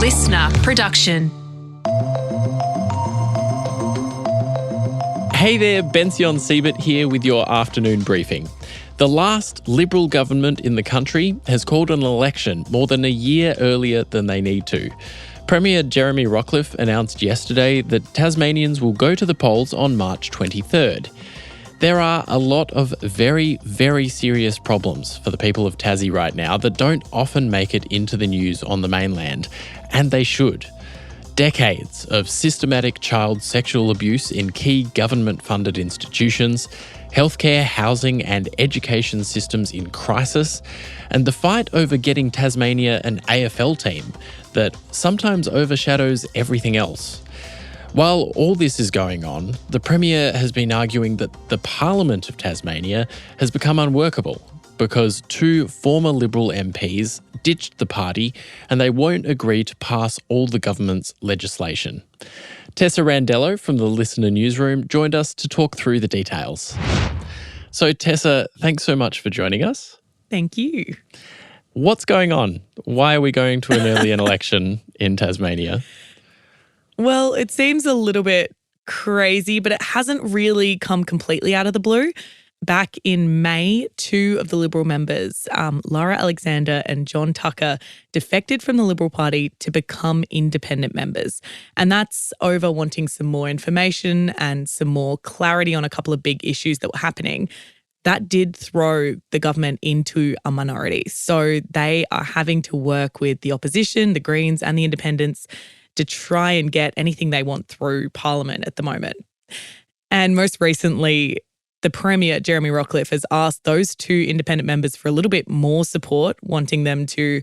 Listnr production. Hey there, Bension Siebert here with your afternoon briefing. The last Liberal government in the country has called an election more than a year earlier than they need to. Premier Jeremy Rockliff announced yesterday that Tasmanians will go to the polls on March 23rd. There are a lot of very, very serious problems for the people of Tassie right now that don't often make it into the news on the mainland, and they should. Decades of systematic child sexual abuse in key government-funded institutions, healthcare, housing and education systems in crisis, and the fight over getting Tasmania an AFL team that sometimes overshadows everything else. While all this is going on, the Premier has been arguing that the Parliament of Tasmania has become unworkable because two former Liberal MPs ditched the party and they won't agree to pass all the government's legislation. Tessa Randello from the Listnr newsroom joined us to talk through the details. So Tessa, thanks so much for joining us. Thank you. What's going on? Why are we going to an early election in Tasmania? Well, it seems a little bit crazy, but it hasn't really come completely out of the blue. Back in May, two of the Liberal members, Lara Alexander and John Tucker, defected from the Liberal Party to become independent members. And that's over wanting some more information and some more clarity on a couple of big issues that were happening. That did throw the government into a minority. So they are having to work with the opposition, the Greens and the independents to try and get anything they want through Parliament at the moment. And most recently, the Premier, Jeremy Rockliff, has asked those two independent members for a little bit more support, wanting them to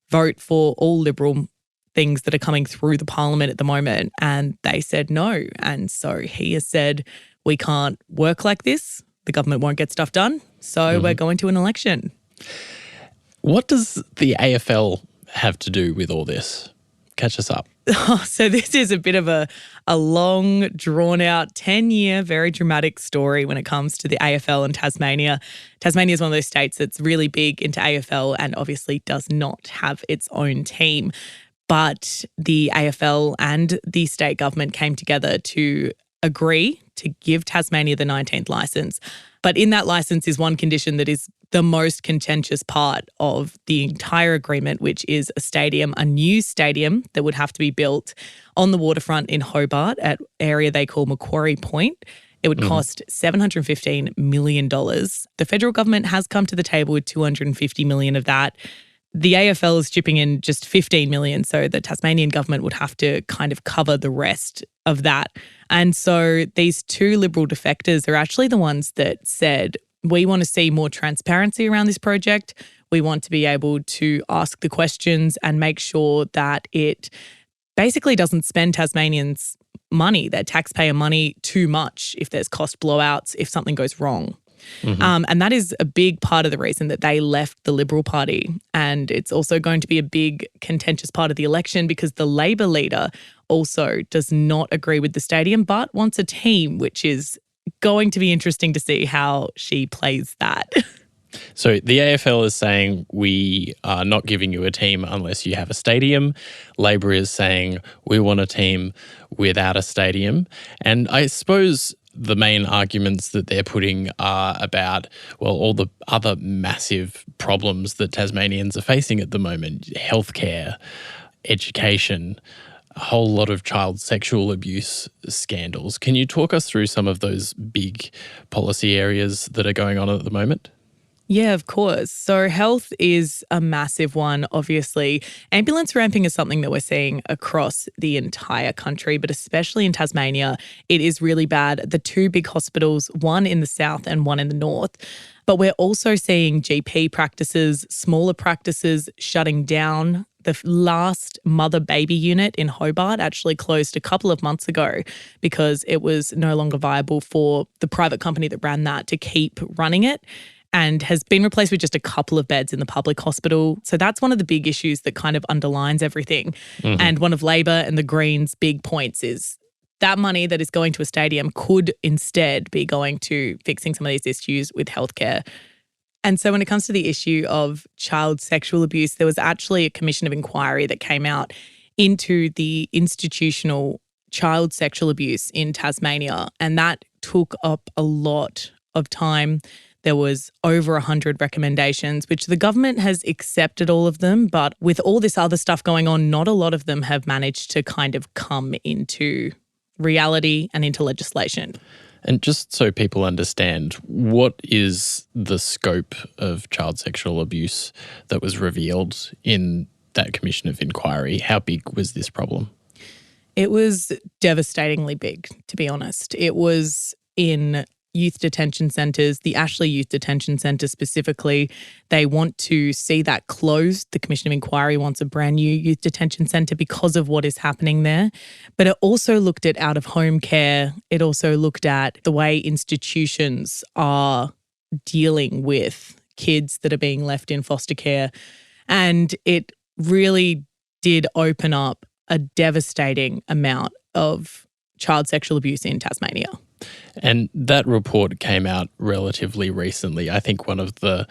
vote for all Liberal things that are coming through the Parliament at the moment. And they said no. And so he has said, we can't work like this. The government won't get stuff done. So we're going to an election. What does the AFL have to do with all this? Catch us up. So this is a bit of a long, drawn-out, 10-year, very dramatic story when it comes to the AFL and Tasmania. Tasmania is one of those states that's really big into AFL and obviously does not have its own team. But the AFL and the state government came together to agree to give Tasmania the 19th licence. But in that licence is one condition that is the most contentious part of the entire agreement, which is a stadium, a new stadium that would have to be built on the waterfront in Hobart at an area they call Macquarie Point. It would cost $715 million. The federal government has come to the table with $250 million of that. The AFL is chipping in just $15 million, so the Tasmanian government would have to kind of cover the rest of that. And so these two Liberal defectors are actually the ones that said, we want to see more transparency around this project. We want to be able to ask the questions and make sure that it basically doesn't spend Tasmanians' money, their taxpayer money, too much if there's cost blowouts, if something goes wrong. And that is a big part of the reason that they left the Liberal Party. And it's also going to be a big contentious part of the election because the Labor leader also does not agree with the stadium but wants a team, which is going to be interesting to see how she plays that. So the AFL is saying we are not giving you a team unless you have a stadium. Labor is saying we want a team without a stadium. And I suppose the main arguments that they're putting are about, well, all the other massive problems that Tasmanians are facing at the moment: healthcare, education, a whole lot of child sexual abuse scandals. Can you talk us through some of those big policy areas that are going on at the moment? Yeah, of course. So health is a massive one, obviously. Ambulance ramping is something that we're seeing across the entire country, but especially in Tasmania, it is really bad. The two big hospitals, one in the south and one in the north. But we're also seeing GP practices, smaller practices shutting down. The last mother-baby unit in Hobart actually closed a couple of months ago because it was no longer viable for the private company that ran that to keep running it, and has been replaced with just a couple of beds in the public hospital. So that's one of the big issues that kind of underlines everything. And one of Labor and the Greens' big points is that money that is going to a stadium could instead be going to fixing some of these issues with healthcare. And so when it comes to the issue of child sexual abuse, there was actually a commission of inquiry that came out into the institutional child sexual abuse in Tasmania, and that took up a lot of time. There was over 100 recommendations, which the government has accepted all of them, but with all this other stuff going on, not a lot of them have managed to kind of come into reality and into legislation. And just so people understand, what is the scope of child sexual abuse that was revealed in that commission of inquiry? How big was this problem? It was devastatingly big, to be honest. It was in youth detention centres, the Ashley Youth Detention Centre specifically. They want to see that closed. The Commission of Inquiry wants a brand new youth detention centre because of what is happening there. But it also looked at out-of-home care. It also looked at the way institutions are dealing with kids that are being left in foster care. And it really did open up a devastating amount of child sexual abuse in Tasmania. And that report came out relatively recently. I think one of the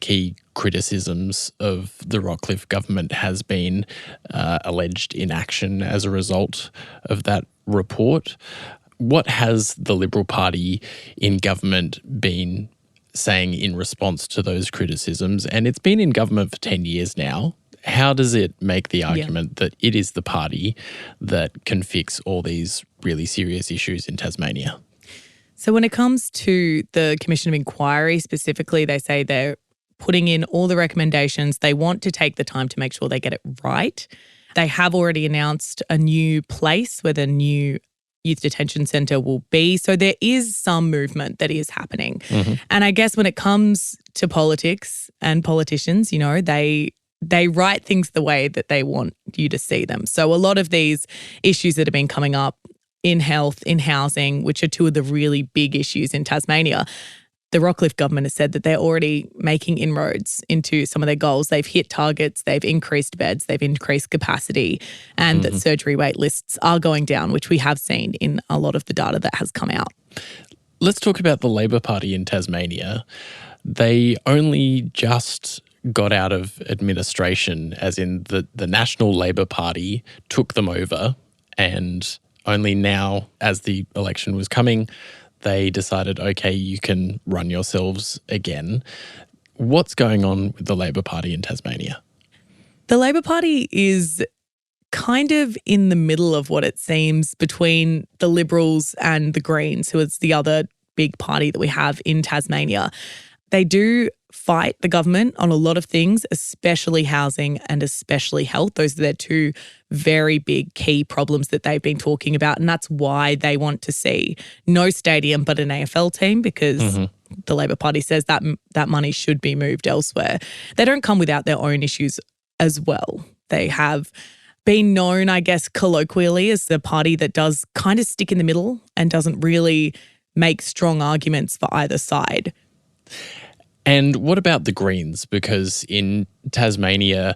key criticisms of the Rockliff government has been alleged inaction as a result of that report. What has the Liberal Party in government been saying in response to those criticisms? And it's been in government for 10 years now. How does it make the argument that it is the party that can fix all these really serious issues in Tasmania? So when it comes to the Commission of Inquiry specifically, they say they're putting in all the recommendations. They want to take the time to make sure they get it right. They have already announced a new place where the new youth detention centre will be. So there is some movement that is happening. Mm-hmm. And I guess when it comes to politics and politicians, you know, they write things the way that they want you to see them. So a lot of these issues that have been coming up in health, in housing, which are two of the really big issues in Tasmania, the Rockliff government has said that they're already making inroads into some of their goals. They've hit targets, they've increased beds, they've increased capacity, and that surgery wait lists are going down, which we have seen in a lot of the data that has come out. Let's talk about the Labor Party in Tasmania. They only just got out of administration, as in the National Labor Party took them over, and only now, as the election was coming, they decided, okay, you can run yourselves again. What's going on with the Labor Party in Tasmania? The Labor Party is kind of in the middle of what it seems between the Liberals and the Greens, who is the other big party that we have in Tasmania. They do fight the government on a lot of things, especially housing and especially health. Those are their two very big key problems that they've been talking about. And that's why they want to see no stadium but an AFL team, because the Labor Party says that that money should be moved elsewhere. They don't come without their own issues as well. They have been known, I guess, colloquially as the party that does kind of stick in the middle and doesn't really make strong arguments for either side. And what about the Greens? Because in Tasmania,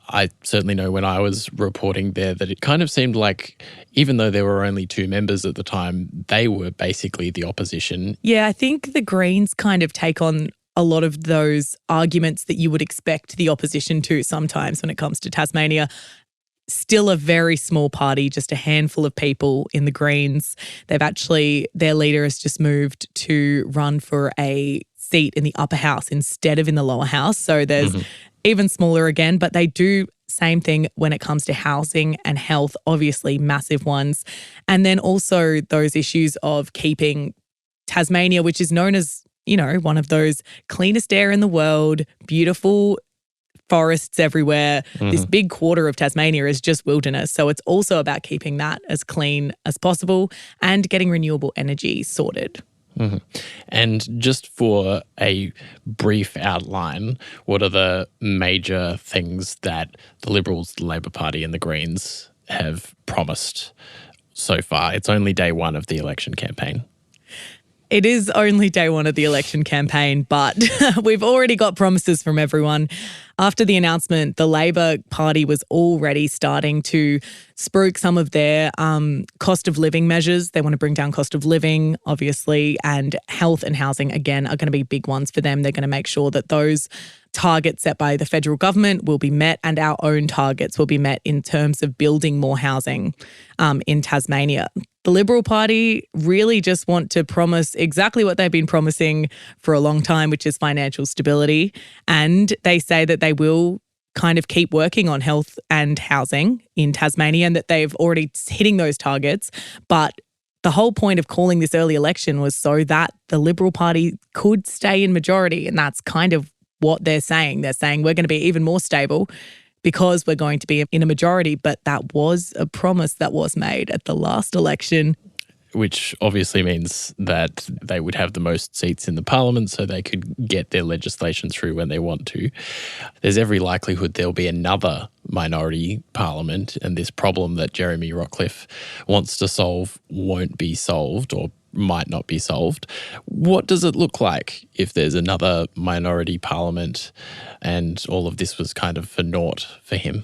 I certainly know when I was reporting there that it kind of seemed like, even though there were only two members at the time, they were basically the opposition. Yeah, I think the Greens kind of take on a lot of those arguments that you would expect the opposition to sometimes when it comes to Tasmania. Still a very small party, just a handful of people in the Greens. Their leader has just moved to run for a seat in the upper house instead of in the lower house. So there's even smaller again, but they do same thing when it comes to housing and health, obviously massive ones. And then also those issues of keeping Tasmania, which is known as, you know, one of those cleanest air in the world, beautiful forests everywhere. This big quarter of Tasmania is just wilderness. So it's also about keeping that as clean as possible and getting renewable energy sorted. And just for a brief outline, what are the major things that the Liberals, the Labor Party and the Greens have promised so far? It's only day one of the election campaign. It is only day one of the election campaign, but we've already got promises from everyone. After the announcement, the Labor Party was already starting to spruik some of their cost of living measures. They want to bring down cost of living, obviously, and health and housing, again, are going to be big ones for them. They're going to make sure that those targets set by the federal government will be met and our own targets will be met in terms of building more housing in Tasmania. The Liberal Party really just want to promise exactly what they've been promising for a long time, which is financial stability. And they say that they will kind of keep working on health and housing in Tasmania and that they've already hitting those targets. But the whole point of calling this early election was so that the Liberal Party could stay in majority. And that's kind of what they're saying. They're saying we're going to be even more stable because we're going to be in a majority. But that was a promise that was made at the last election. Which obviously means that they would have the most seats in the parliament so they could get their legislation through when they want to. There's every likelihood there'll be another minority parliament, and this problem that Jeremy Rockliff wants to solve won't be solved or might not be solved. What does it look like if there's another minority parliament and all of this was kind of for naught for him?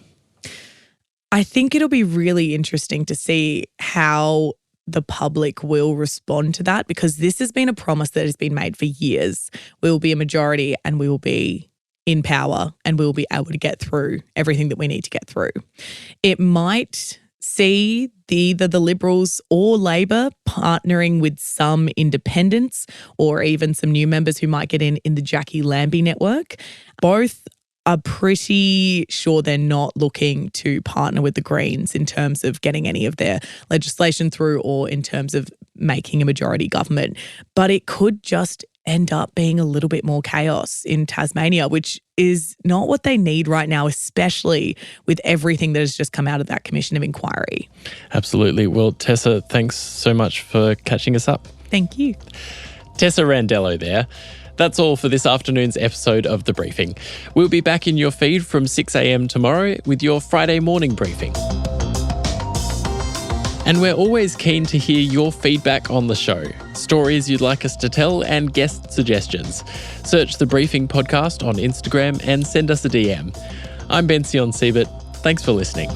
I think it'll be really interesting to see how the public will respond to that, because this has been a promise that has been made for years. We will be a majority and we will be in power and we will be able to get through everything that we need to get through. It might see either the Liberals or Labor partnering with some independents or even some new members who might get in the Jackie Lambie network. Both are pretty sure they're not looking to partner with the Greens in terms of getting any of their legislation through or in terms of making a majority government. But it could just end up being a little bit more chaos in Tasmania, which is not what they need right now, especially with everything that has just come out of that Commission of Inquiry. Absolutely. Well, Tessa, thanks so much for catching us up. Thank you. Tessa Randello there. That's all for this afternoon's episode of The Briefing. We'll be back in your feed from 6 a.m. tomorrow with your Friday morning briefing. And we're always keen to hear your feedback on the show, stories you'd like us to tell and guest suggestions. Search The Briefing Podcast on Instagram and send us a DM. I'm Bension Siebert. Thanks for listening.